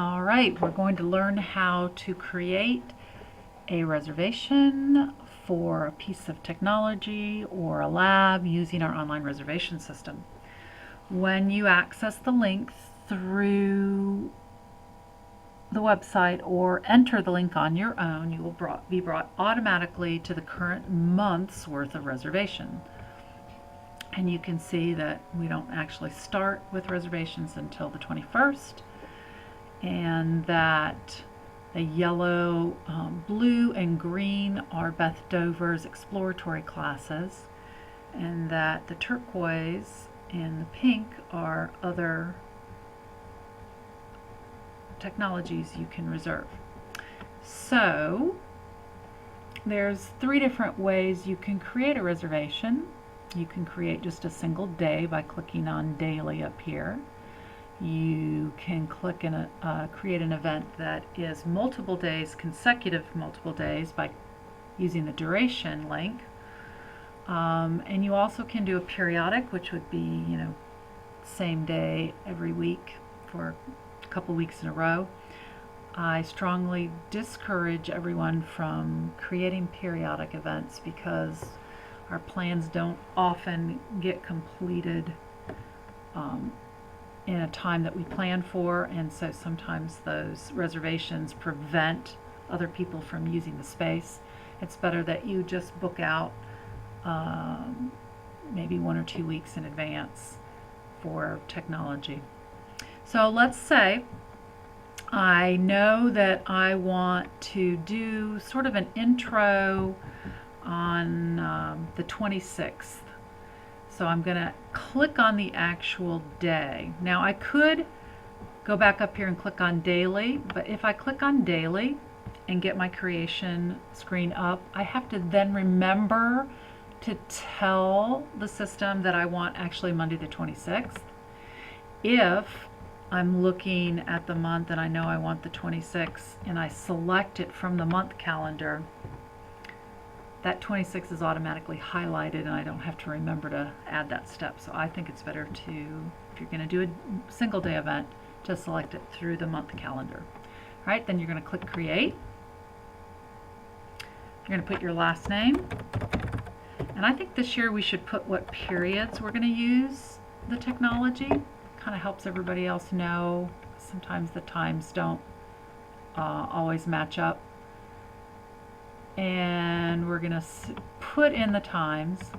All right, we're going to learn how to create a reservation for a piece of technology or a lab using our online reservation system. When you access the link through the website or enter the link on your own, you will be brought automatically to the current month's worth of reservation. And you can see that we don't actually start with reservations until the 21st, and that the yellow, blue, and green are Beth Dover's exploratory classes, and that the turquoise and the pink are other technologies you can reserve. So there's 3 different ways you can create a reservation. You can create just a single day by clicking on daily up here. You can click and create an event that is multiple days, consecutive multiple days, by using the duration link. And you also can do a periodic, which would be, same day every week for a couple weeks in a row. I strongly discourage everyone from creating periodic events because our plans don't often get completed in a time that we plan for, and so sometimes those reservations prevent other people from using the space. It's better that you just book out maybe 1 or 2 weeks in advance for technology. So let's say I know that I want to do sort of an intro on the 26th. So I'm going to click on the actual day. Now I could go back up here and click on daily, but if I click on daily and get my creation screen up, I have to then remember to tell the system that I want actually Monday the 26th. If I'm looking at the month and I know I want the 26th and I select it from the month calendar, that 26 is automatically highlighted and I don't have to remember to add that step. So I think it's better to, if you're going to do a single day event, to select it through the month calendar. All right, then you're going to click create. You're going to put your last name. And I think this year we should put what periods we're going to use the technology. Kind of helps everybody else know. Sometimes the times don't always match up. And we're going to put in the times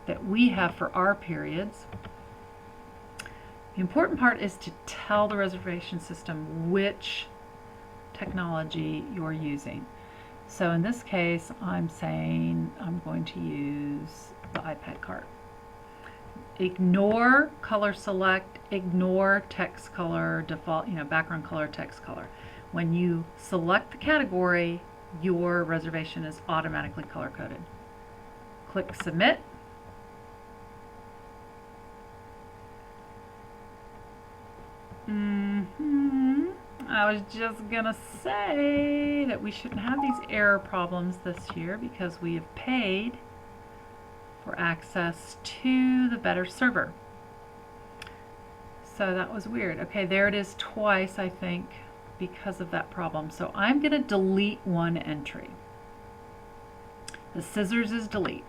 that we have for our periods. The important part is to tell the reservation system which technology you're using. So in this case, I'm saying I'm going to use the iPad cart. Ignore color select, ignore text color, default, background color, text color. When you select the category, your reservation is automatically color coded. Click submit. I was just gonna say that we shouldn't have these error problems this year because we have paid for access to the better server. So that was weird. Okay, there it is twice, I think, because of that problem. So I'm going to delete one entry. The scissors is delete.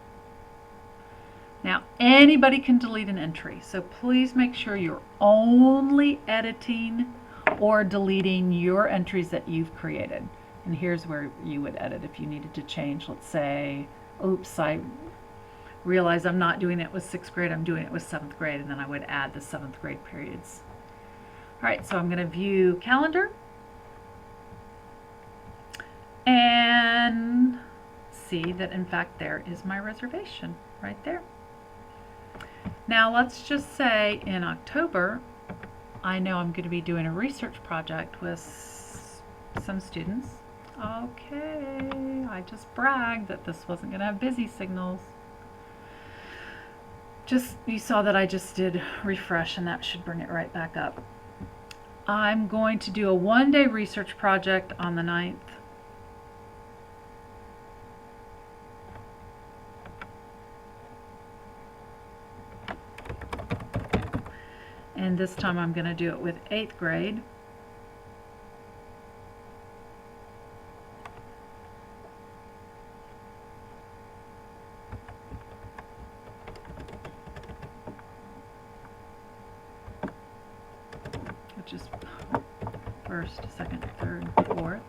Now anybody can delete an entry, so please make sure you're only editing or deleting your entries that you've created. And here's where you would edit if you needed to change. Let's say, oops, I realize I'm not doing it with 6th grade, I'm doing it with 7th grade, and then I would add the 7th grade periods. All right, so I'm going to view calendar and see that in fact there is my reservation right there. Now let's just say in October I know I'm going to be doing a research project with some students. Okay, I just bragged that this wasn't going to have busy signals. You saw that I just did refresh and that should bring it right back up. I'm going to do a 1-day research project on the 9th. And this time I'm going to do it with 8th grade. Which is first, second, third, fourth.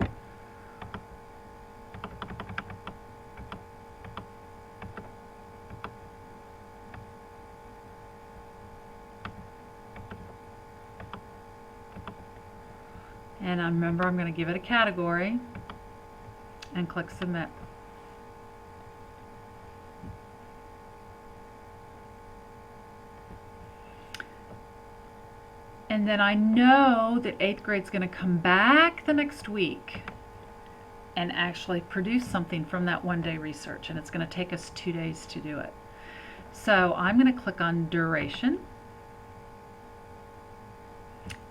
And remember, I'm going to give it a category and click Submit. And then I know that 8th grade's going to come back the next week and actually produce something from that one-day research, and it's going to take us 2 days to do it. So I'm going to click on Duration,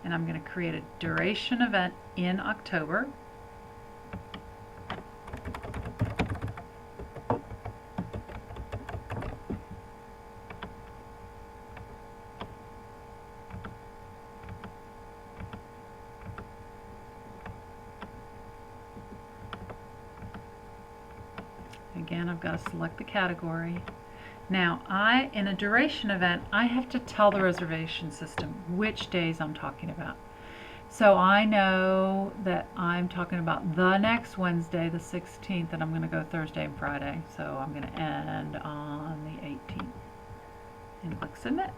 and I'm going to create a duration event in October. Again, I've got to select the category. Now, in a duration event, I have to tell the reservation system which days I'm talking about. So I know that I'm talking about the next Wednesday, the 16th, and I'm going to go Thursday and Friday. So I'm going to end on the 18th and click Submit.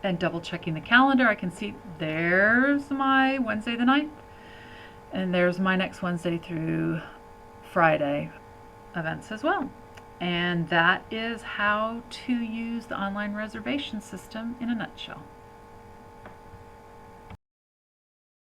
And double checking the calendar, I can see there's my Wednesday the 9th, and there's my next Wednesday through Friday events as well. And that is how to use the online reservation system in a nutshell.